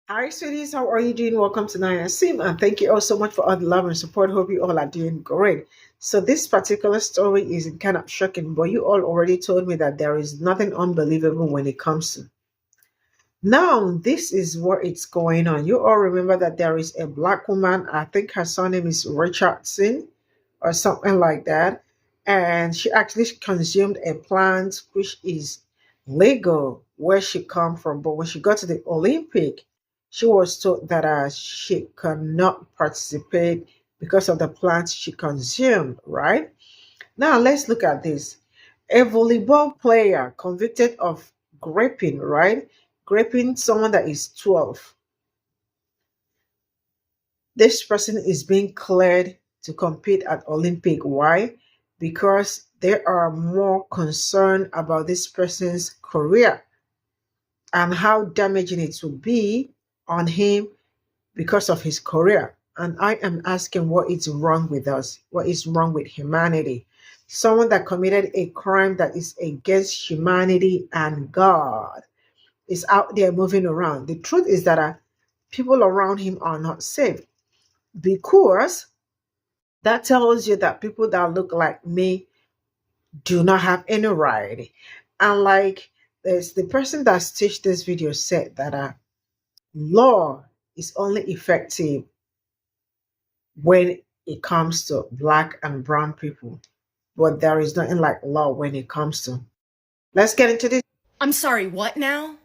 Hi, sweeties. How are you doing? Welcome to Naya Sim, and thank you all so much for all the love and support. Hope you all are doing great. So, this particular story is kind of shocking, but you all already told me that there is nothing unbelievable when it comes to. Now, this is what it's going on. You all remember that there is a black woman. I think her surname is Richardson or something like that. And she actually consumed a plant which is legal where she come from. But when she got to the Olympic, she was told that she cannot participate because of the plants she consumed, right? Now let's look at this. A volleyball player convicted of graping, right? Graping someone that is 12. This person is being cleared to compete at Olympic. Why? Because they are more concerned about this person's career and how damaging it will be on him because of his career. And I am asking what is wrong with us? What is wrong with humanity? Someone that committed a crime that is against humanity and God is out there moving around. The truth is that people around him are not safe because that tells you that people that look like me do not have any right. And like there's the person that stitched this video said that law is only effective when it comes to black and brown people, but there is nothing like law when it comes to. Let's get into this. I'm sorry, what now?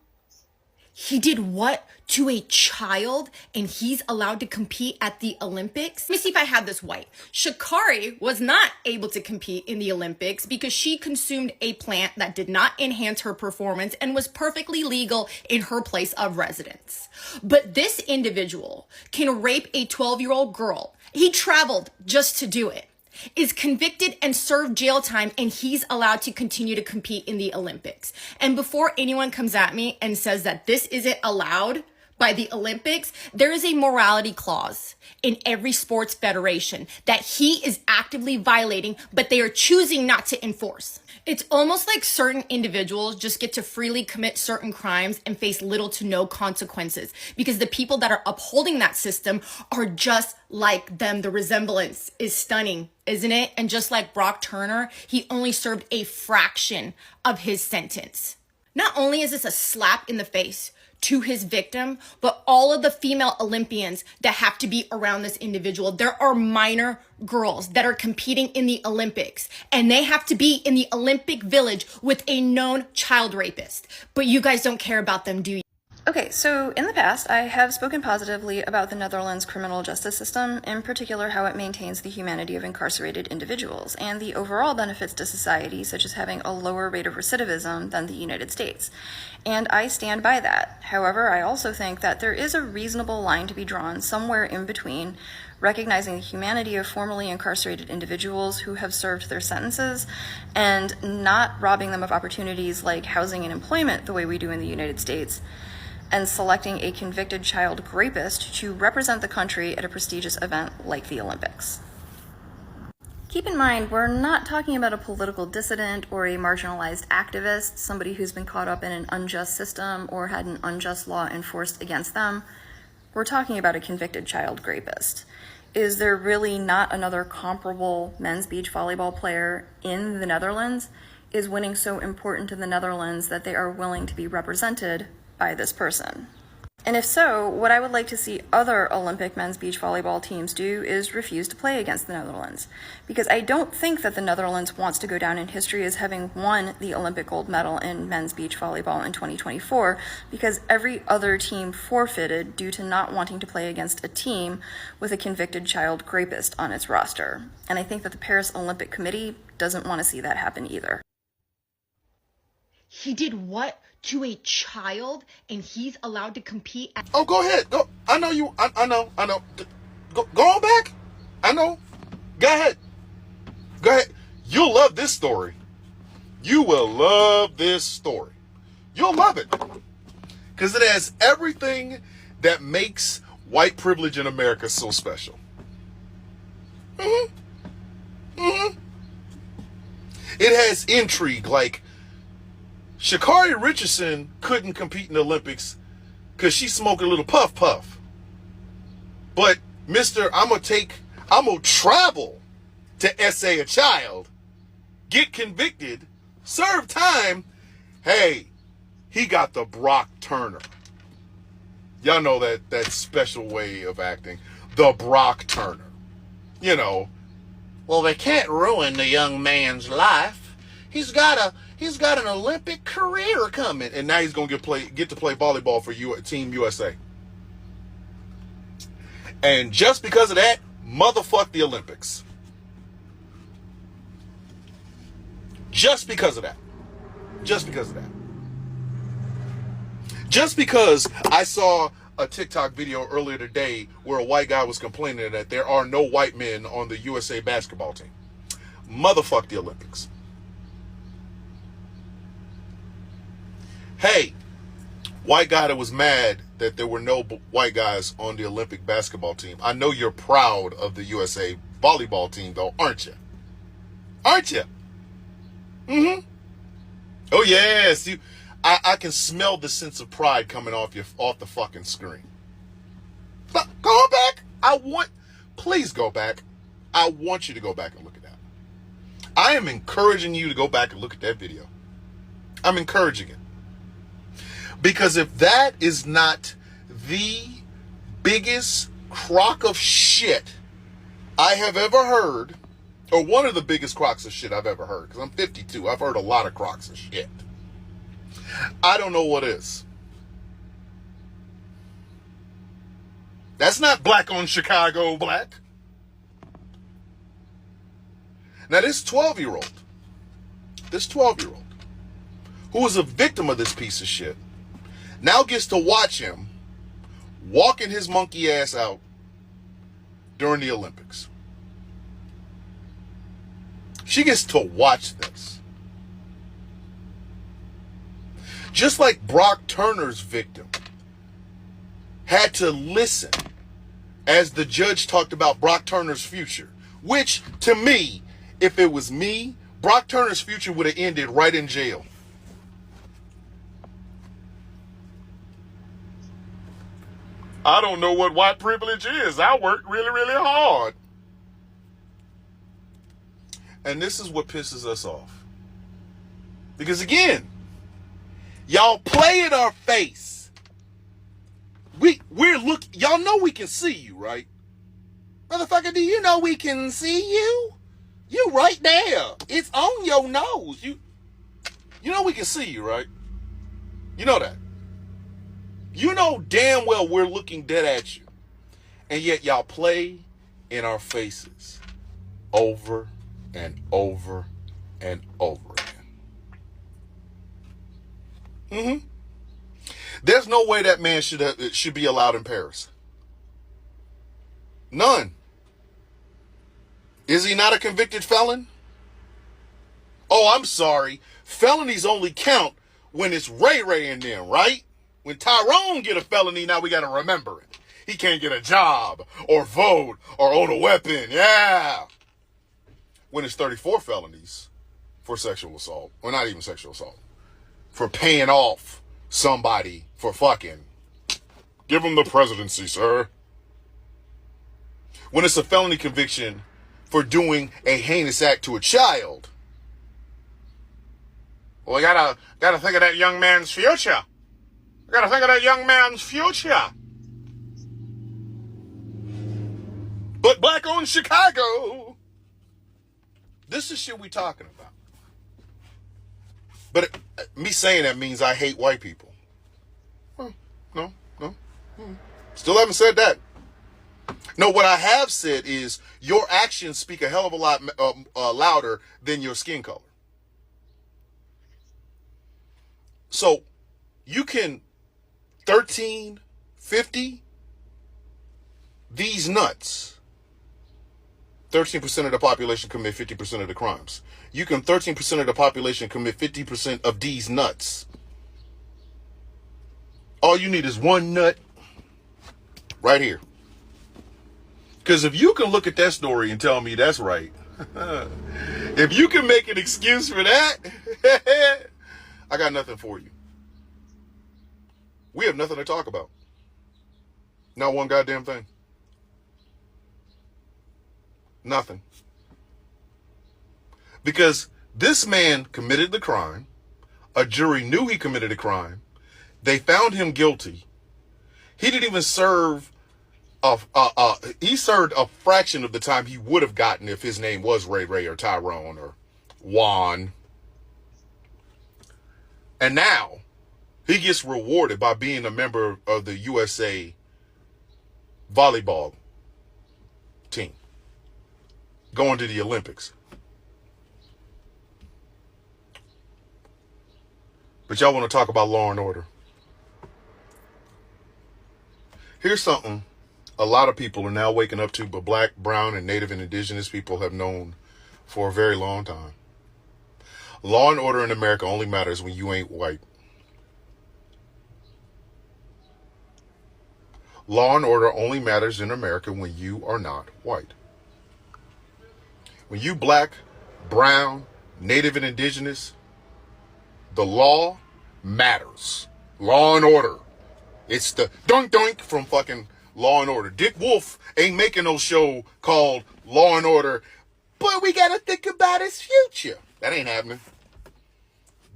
He did what to a child and he's allowed to compete at the Olympics? Let me see if I have this right. Sha'Carri was not able to compete in the Olympics because she consumed a plant that did not enhance her performance and was perfectly legal in her place of residence. But this individual can rape a 12-year-old girl. He traveled just to do it, is convicted and served jail time, and he's allowed to continue to compete in the Olympics. And before anyone comes at me and says that this isn't allowed by the Olympics, there is a morality clause in every sports federation that he is actively violating, but they are choosing not to enforce. It's almost like certain individuals just get to freely commit certain crimes and face little to no consequences because the people that are upholding that system are just like them. The resemblance is stunning, isn't it? And just like Brock Turner, he only served a fraction of his sentence. Not only is this a slap in the face to his victim, but all of the female Olympians that have to be around this individual. There are minor girls that are competing in the Olympics, and they have to be in the Olympic Village with a known child rapist. But you guys don't care about them, do you? Okay, so in the past, I have spoken positively about the Netherlands criminal justice system, in particular how it maintains the humanity of incarcerated individuals and the overall benefits to society, such as having a lower rate of recidivism than the United States. And I stand by that. However, I also think that there is a reasonable line to be drawn somewhere in between recognizing the humanity of formerly incarcerated individuals who have served their sentences and not robbing them of opportunities like housing and employment the way we do in the United States, and selecting a convicted child rapist to represent the country at a prestigious event like the Olympics. Keep in mind, we're not talking about a political dissident or a marginalized activist, somebody who's been caught up in an unjust system or had an unjust law enforced against them. We're talking about a convicted child rapist. Is there really not another comparable men's beach volleyball player in the Netherlands? Is winning so important to the Netherlands that they are willing to be represented by this person? And if so, what I would like to see other Olympic men's beach volleyball teams do is refuse to play against the Netherlands. Because I don't think that the Netherlands wants to go down in history as having won the Olympic gold medal in men's beach volleyball in 2024, because every other team forfeited due to not wanting to play against a team with a convicted child rapist on its roster. And I think that the Paris Olympic Committee doesn't want to see that happen either. He did what to a child and he's allowed to compete at— Oh, go ahead. Go. I know you. I know. Go on back. I know. Go ahead. Go ahead. You'll love this story. You will love this story. You'll love it. Because it has everything that makes white privilege in America so special. It has intrigue. Like, Sha'Carri Richardson couldn't compete in the Olympics because she's smoking a little puff puff. But Mr. I'm gonna travel to essay a child, get convicted, serve time. Hey, he got the Brock Turner. Y'all know that special way of acting. The Brock Turner. You know, well, they can't ruin the young man's life. He's got an Olympic career coming, and now he's gonna get to play volleyball for Team USA. And just because of that, motherfuck the Olympics. Just because of that. Just because of that. Just because I saw a TikTok video earlier today where a white guy was complaining that there are no white men on the USA basketball team. Motherfuck the Olympics. Hey, white guy that was mad that there were no white guys on the Olympic basketball team. I know you're proud of the USA volleyball team though, aren't you? Aren't you? Mm-hmm. Oh yes, I can smell the sense of pride coming off the fucking screen. But go back. Please go back. I want you to go back and look at that. I am encouraging you to go back and look at that video. I'm encouraging it. Because if that is not the biggest crock of shit I have ever heard, or one of the biggest crocks of shit I've ever heard, because I'm 52, I've heard a lot of crocks of shit. I don't know what is. That's not black on Chicago black. Now this 12-year-old, who was a victim of this piece of shit, now gets to watch him walking his monkey ass out during the Olympics. She gets to watch this. Just like Brock Turner's victim had to listen as the judge talked about Brock Turner's future, which to me, if it was me, Brock Turner's future would have ended right in jail. I don't know what white privilege is. I worked really, really hard. And this is what pisses us off. Because again, y'all play in our face. Y'all know we can see you, right? Motherfucker, do you know we can see you? You right there. It's on your nose. You know we can see you, right? You know that. You know damn well we're looking dead at you. And yet y'all play in our faces over and over and over again. There's no way that man should be allowed in Paris. None. Is he not a convicted felon? Oh, I'm sorry. Felonies only count when it's Ray Ray in them, right? When Tyrone get a felony, now we got to remember it. He can't get a job or vote or own a weapon. Yeah. When it's 34 felonies for sexual assault, or not even sexual assault, for paying off somebody for fucking. Give him the presidency, sir. When it's a felony conviction for doing a heinous act to a child, well, we gotta think of that young man's future. We gotta think of that young man's future. But black on Chicago. This is shit we talking about. But me saying that means I hate white people. Well, no. Still haven't said that. No, what I have said is your actions speak a hell of a lot louder than your skin color. So you can 1350 these nuts. 13% of the population commit 50% of the crimes. You can 13% of the population commit 50% of these nuts. All you need is one nut right here. Because if you can look at that story and tell me that's right, if you can make an excuse for that, I got nothing for you. We have nothing to talk about. Not one goddamn thing. Nothing. Because this man committed the crime. A jury knew he committed a crime. They found him guilty. He didn't even serve he served a fraction of the time he would have gotten if his name was Ray Ray or Tyrone or Juan. And now he gets rewarded by being a member of the USA volleyball team, going to the Olympics. But y'all want to talk about law and order. Here's something a lot of people are now waking up to, but black, brown, and native and indigenous people have known for a very long time. Law and order in America only matters when you ain't white. Law and order only matters in America when you are not white. When you black, brown, native, and indigenous, the law matters. Law and order. It's the doink doink from fucking Law and Order. Dick Wolf ain't making no show called Law and Order, but we gotta think about his future. That ain't happening.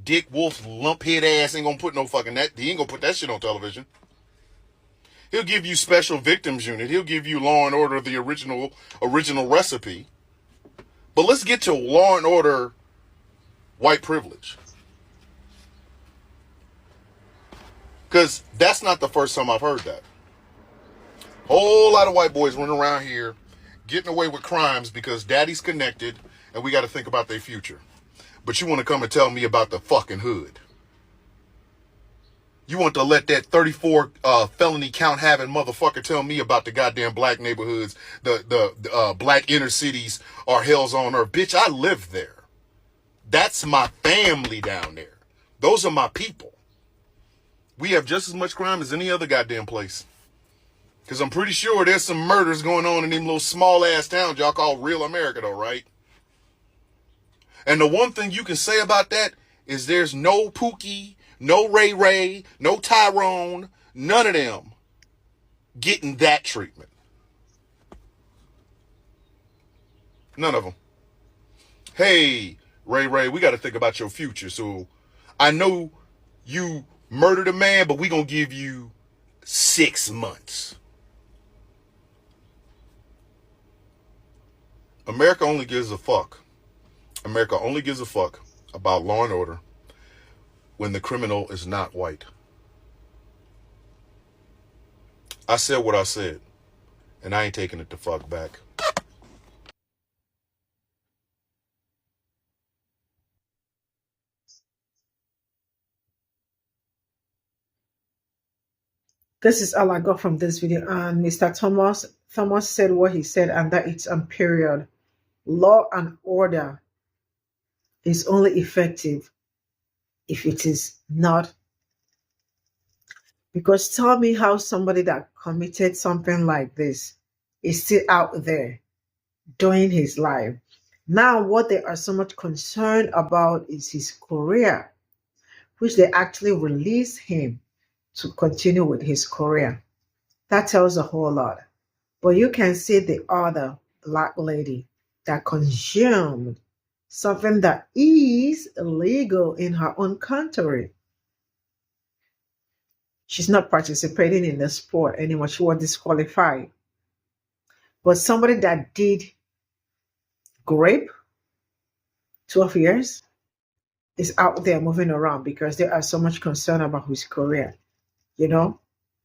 Dick Wolf's lumphead ass ain't gonna put no fucking that. He ain't gonna put that shit on television. He'll give you Special Victims Unit. He'll give you Law and Order, the original recipe. But let's get to Law and Order white privilege. Because that's not the first time I've heard that. Whole lot of white boys running around here getting away with crimes because daddy's connected and we got to think about their future. But you want to come and tell me about the fucking hood. You want to let that 34 felony count having motherfucker tell me about the goddamn black neighborhoods, the black inner cities are hells on earth. Bitch, I live there. That's my family down there. Those are my people. We have just as much crime as any other goddamn place. Because I'm pretty sure there's some murders going on in them little small-ass towns y'all call real America, though, right? And the one thing you can say about that is there's no Pookie, no Ray Ray, no Tyrone, none of them getting that treatment. None of them. Hey, Ray Ray, we got to think about your future. So I know you murdered a man, but we gonna give you 6 months. America only gives a fuck. America only gives a fuck about law and order when the criminal is not white. I said what I said, and I ain't taking it the fuck back. This is all I got from this video. And Mr. Thomas said what he said, and that it's on period. Law and order is only effective if it is not. Because tell me how somebody that committed something like this is still out there doing his life. Now, what they are so much concerned about is his career, which they actually release him to continue with his career. That tells a whole lot. But you can see the other black lady that consumed something that is illegal in her own country. She's not participating in the sport anymore. She was disqualified. But somebody that did grape, 12 years, is out there moving around because they are so much concerned about his career. You know,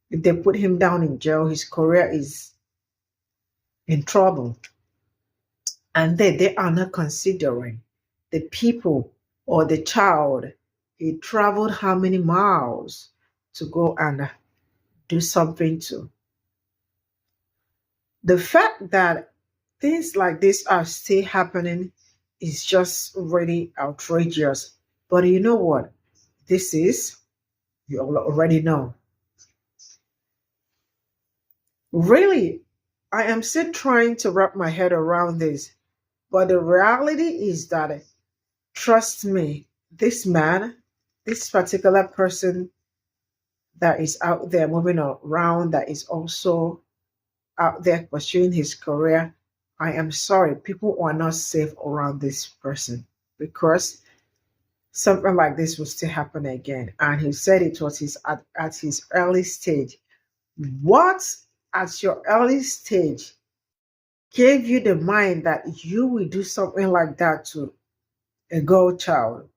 if they put him down in jail, his career is in trouble. And they are not considering the people or the child. He traveled how many miles to go and do something to. The fact that things like this are still happening is just really outrageous. But you know what? This is, you already know. Really, I am still trying to wrap my head around this. But the reality is that, trust me, this man, this particular person that is out there moving around, that is also out there pursuing his career, I am sorry, people are not safe around this person because something like this will still happen again. And he said it was at his early stage. What at your early stage gave you the mind that you will do something like that to a girl child?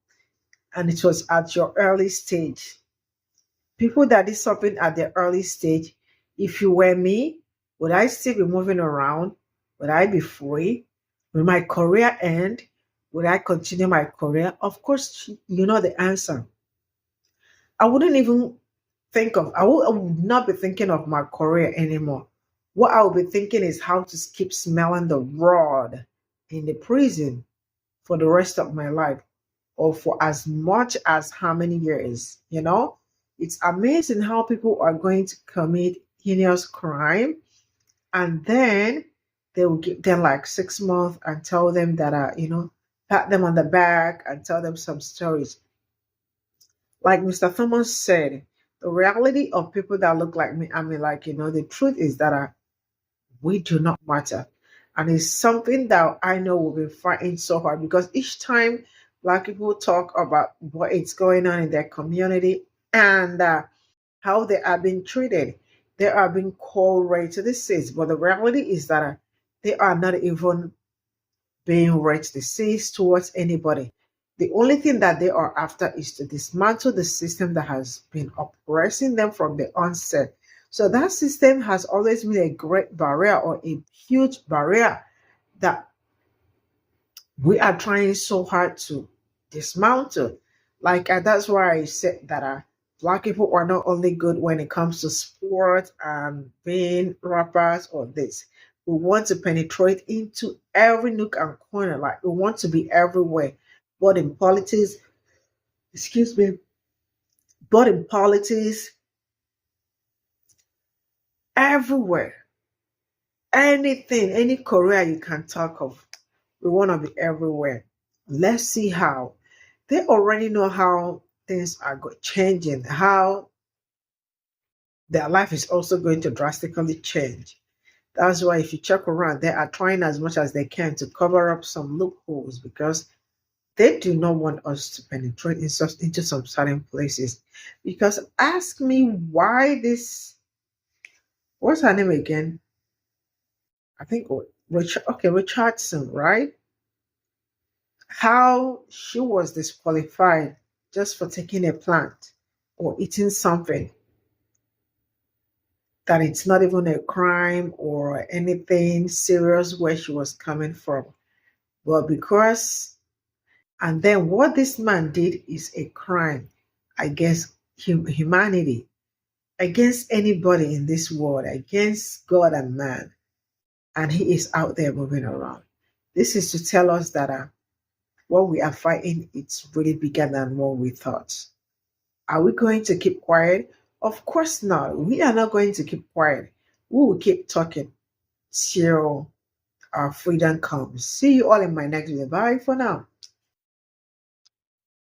And it was at your early stage. People that did something at the early stage, if you were me, would I still be moving around? Would I be free? Will my career end? Would I continue my career? Of course, you know the answer. I wouldn't even I would not be thinking of my career anymore. What I would be thinking is how to keep smelling the rod in the prison for the rest of my life or for as much as how many years, you know? It's amazing how people are going to commit heinous crime and then they will give them like 6 months and tell them that, pat them on the back and tell them some stories. Like Mr. Thomas said, the reality of people that look like me, I mean, like, the truth is that we do not matter. And it's something that I know we'll be fighting so hard because each time Black people talk about what is going on in their community and how they are being treated, they are being called racists. But the reality is that they are not even being racist towards anybody. The only thing that they are after is to dismantle the system that has been oppressing them from the onset. So that system has always been a great barrier or a huge barrier that we are trying so hard to dismantle. Like that's why I said that Black people are not only good when it comes to sport and being rappers or this. We want to penetrate into every nook and corner. Like we want to be everywhere, but in politics, excuse me, but in politics, everywhere. Anything, any career you can talk of, we want to be everywhere. Let's see how. They already know how things are changing, how their life is also going to drastically change. That's why if you check around, they are trying as much as they can to cover up some loopholes because they do not want us to penetrate into some certain places. Because ask me why this, what's her name again? I think Richardson, right? How she was disqualified just for taking a plant or eating something that it's not even a crime or anything serious where she was coming from. But because, and then what this man did is a crime against humanity, against anybody in this world, against God and man. And he is out there moving around. This is to tell us that what we are fighting, it's really bigger than what we thought. Are we going to keep quiet? Of course not. We are not going to keep quiet. We will keep talking till our freedom comes. See you all in my next video. Bye for now.